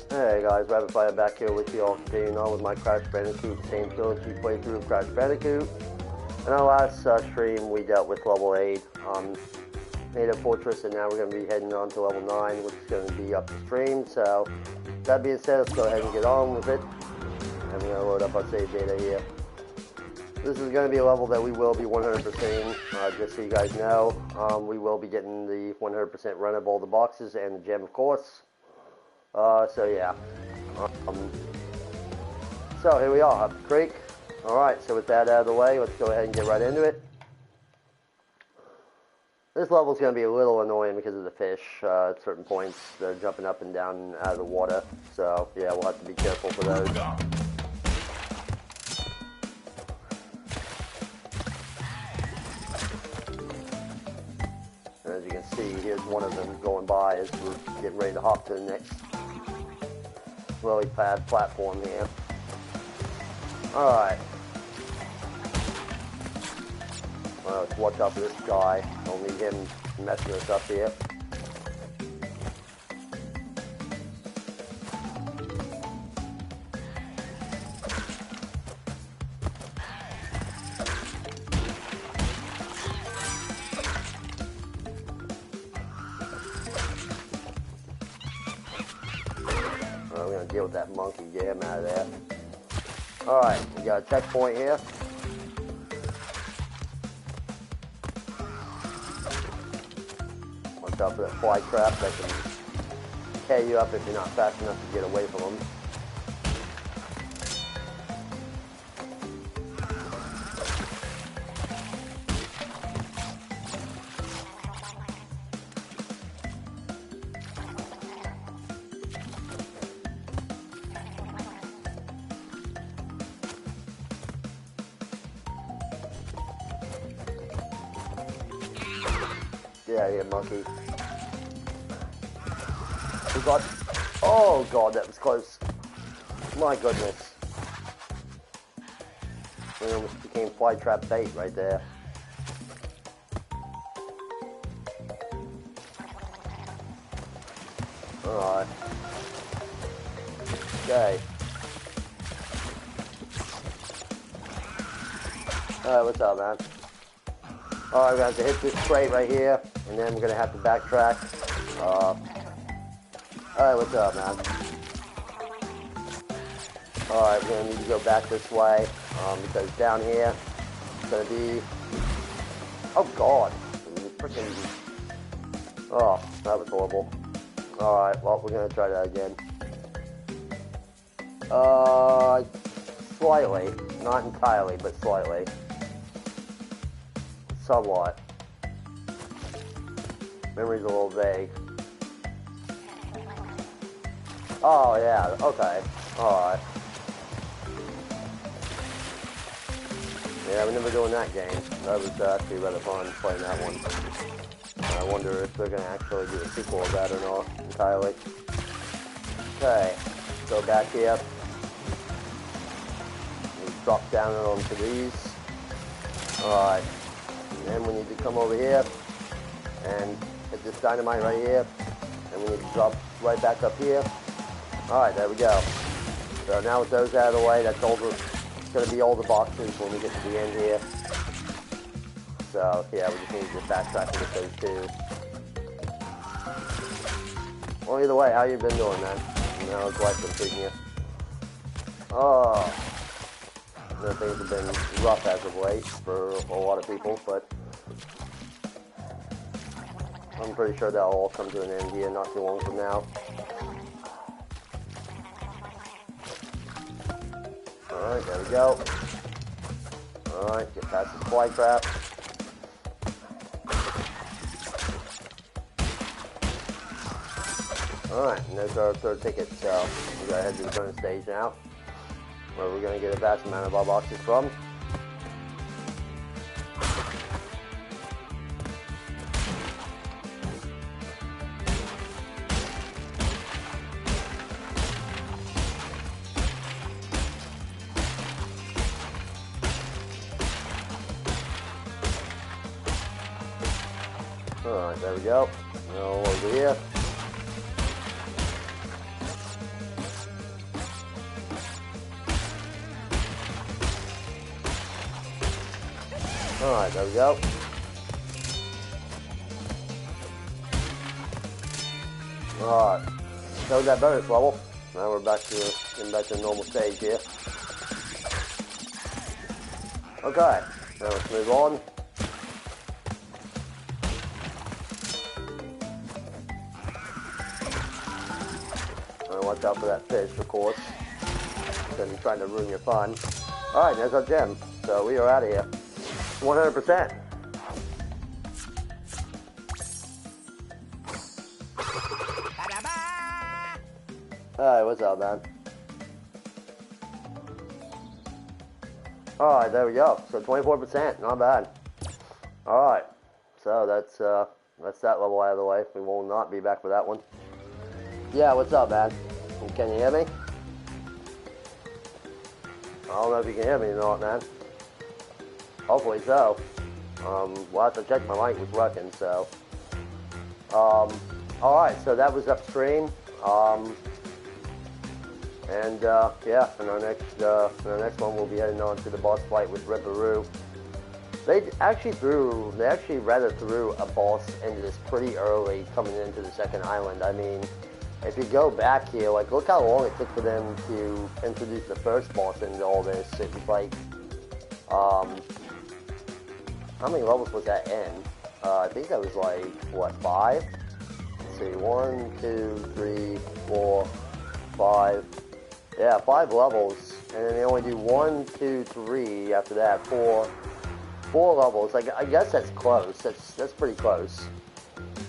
Hey guys, Rapid Fire back here with you all, continuing on with my Crash Bandicoot Sane Trilogy playthrough of Crash Bandicoot. In our last stream, we dealt with level 8, Native Fortress, and now we're going to be heading on to level 9, which is going to be upstream. So, that being said, let's go ahead and get on with it. And we're going to load up our save data here. This is going to be a level that we will be 100%ing, just so you guys know. We will be getting the 100% run of all the boxes and the gem, of course. So yeah. So here we are, up the creek. Alright, so with that out of the way, let's go ahead and get right into it. This level is going to be a little annoying because of the fish. At certain points, they're jumping up and down out of the water. So yeah, we'll have to be careful for those. And as you can see, here's one of them going by as we're getting ready to hop to the next lily pad platform here. Alright. Well, let's watch out for this guy. Don't need him messing us up here. We're going to deal with that monkey, get him out of there. Alright, we got a checkpoint here. Watch out for that fly trap that can tear you up if you're not fast enough to get away from them. Get out of here, monkey. We got... Oh, God, that was close. My goodness. We almost became fly trap bait right there. Alright. Okay. Alright, what's up, man? Alright, we're going to have to hit this crate right here, and then we're going to have to backtrack. Alright, what's up, man? Alright, we're going to need to go back this way, because down here, it's going to be... Oh, God. Freaking... Oh, that was horrible. Alright, well, we're going to try that again. Slightly. Not entirely, but slightly. Somewhat. Memory's a little vague. Oh, yeah, okay. Alright. Yeah, I remember doing that game. That was actually rather fun playing that one. I wonder if they're going to actually do a sequel of that or not entirely. Okay, go back here. We drop down onto these. Alright. And we need to come over here and hit this dynamite right here, and we need to drop right back up here. Alright, there we go. So now with those out of the way, that's all it's going to be all the boxes when we get to the end here. So yeah, we just need to backtrack and get those two. Well, either way, how you been doing, man? You know, how's life been treating you? Oh, things have been rough as of late for a lot of people, but I'm pretty sure that'll all come to an end here not too long from now. Alright, there we go. Alright, get past this fly trap. Alright, and there's our third ticket, so we gotta head to the bonus stage now, where we're gonna get a vast amount of our boxes from. Alright, there we go. Now over here. Alright, there we go. Alright. That was that bonus level. Now we're getting back to the normal stage here. Okay. Now let's move on. Watch out for that fish, of course. Then he's trying to ruin your fun. Alright, there's our gem. So we are out of here. 100%. Alright, what's up, man? Alright, there we go. So 24%, not bad. Alright. So that's that level out of the way. We will not be back for that one. Yeah, what's up, man? Can you hear me? I don't know if you can hear me or not, man. Hopefully so. We'll have to check my mic was working, so. Alright, so that was upstream. Yeah, in our next one we'll be heading on to the boss fight with Ripperoo. They actually rather threw a boss into this pretty early coming into the second island. I mean, if you go back here, like, look how long it took for them to introduce the first boss into all this. It was like, how many levels was that in? I think that was like, what, 5? Let's see, 1, 2, 3, 4, 5. Yeah, 5 levels, and then they only do 1, 2, 3 after that, 4 levels. Like, I guess that's close. That's pretty close.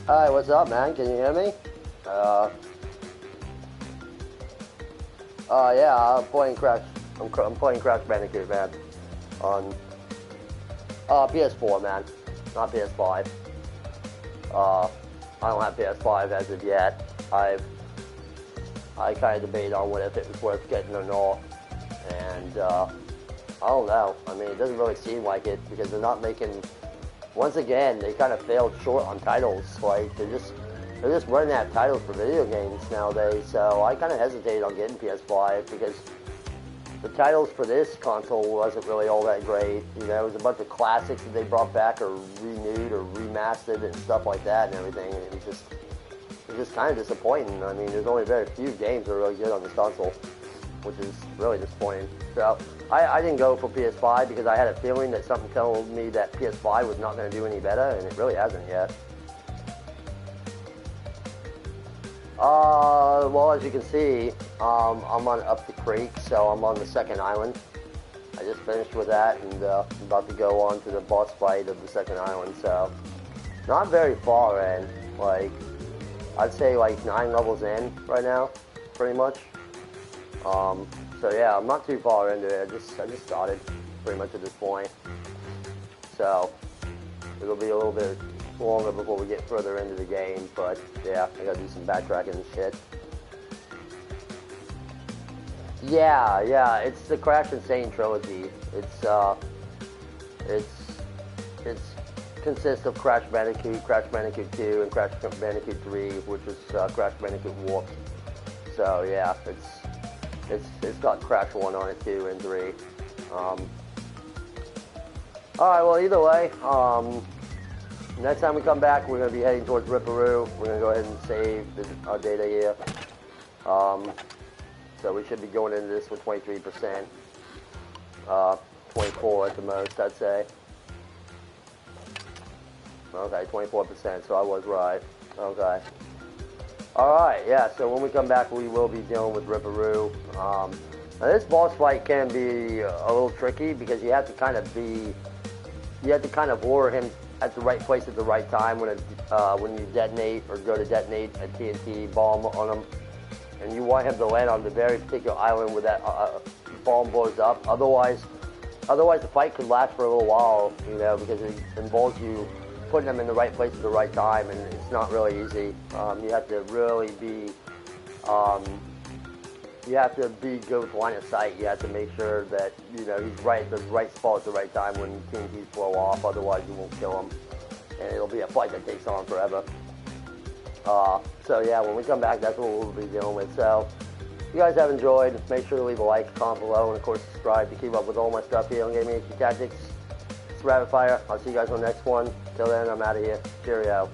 Alright, what's up, man? Can you hear me? Yeah, I'm playing Crash Bandicoot, man, on PS4, man, not PS5. I don't have PS5 as of yet. I kind of debate on if it was worth getting or not, and I don't know. I mean, it doesn't really seem like it because they're not making. Once again, they kind of failed short on titles. Like they're just running out of titles for video games nowadays. So I kind of hesitated on getting PS5 because the titles for this console wasn't really all that great. You know, it was a bunch of classics that they brought back or renewed or remastered and stuff like that and everything, and it was just kind of disappointing. I mean, there's only very few games that are really good on this console, which is really disappointing. So I didn't go for PS5 because I had a feeling that something told me that PS5 was not going to do any better, and it really hasn't yet. Well, as you can see, I'm on up the creek, so I'm on the second island. I just finished with that, and I'm about to go on to the boss fight of the second island, so not very far in. Like, I'd say like 9 levels in right now, pretty much. So yeah, I'm not too far into it. I just started pretty much at this point. So it'll be a little bit longer before we get further into the game, but yeah, I gotta do some backtracking and shit. Yeah, it's the Crash and Sane Trilogy. It's consists of Crash Bandicoot, Crash Bandicoot 2, and Crash Bandicoot 3, which is Crash Bandicoot Warped. So yeah, it's got Crash 1 on it, 2, and 3. Alright, well, either way, next time we come back, we're going to be heading towards Ripperoo. We're going to go ahead and save our data here. So we should be going into this with 23%. 24 at the most, I'd say. Okay, 24%, so I was right. Okay. Alright, yeah, so when we come back, we will be dealing with Ripperoo. Now this boss fight can be a little tricky because you have to kind of lure him at the right place at the right time when you detonate or go to detonate a TNT bomb on him. And you want him to land on the very particular island where that bomb blows up. Otherwise the fight could last for a little while, you know, because it involves you putting them in the right place at the right time, and it's not really easy. You have to really be, good with line of sight. You have to make sure that, you know, he's right at the right spot at the right time when TNTs blow off, otherwise you won't kill him. And it'll be a fight that takes on forever. So yeah, when we come back, that's what we'll be dealing with. So, if you guys have enjoyed, make sure to leave a like, comment below, and of course subscribe to keep up with all my stuff here on Gaming HQ Tactics. Rapid Fire. I'll see you guys on the next one. Till then, I'm out of here. Cheerio.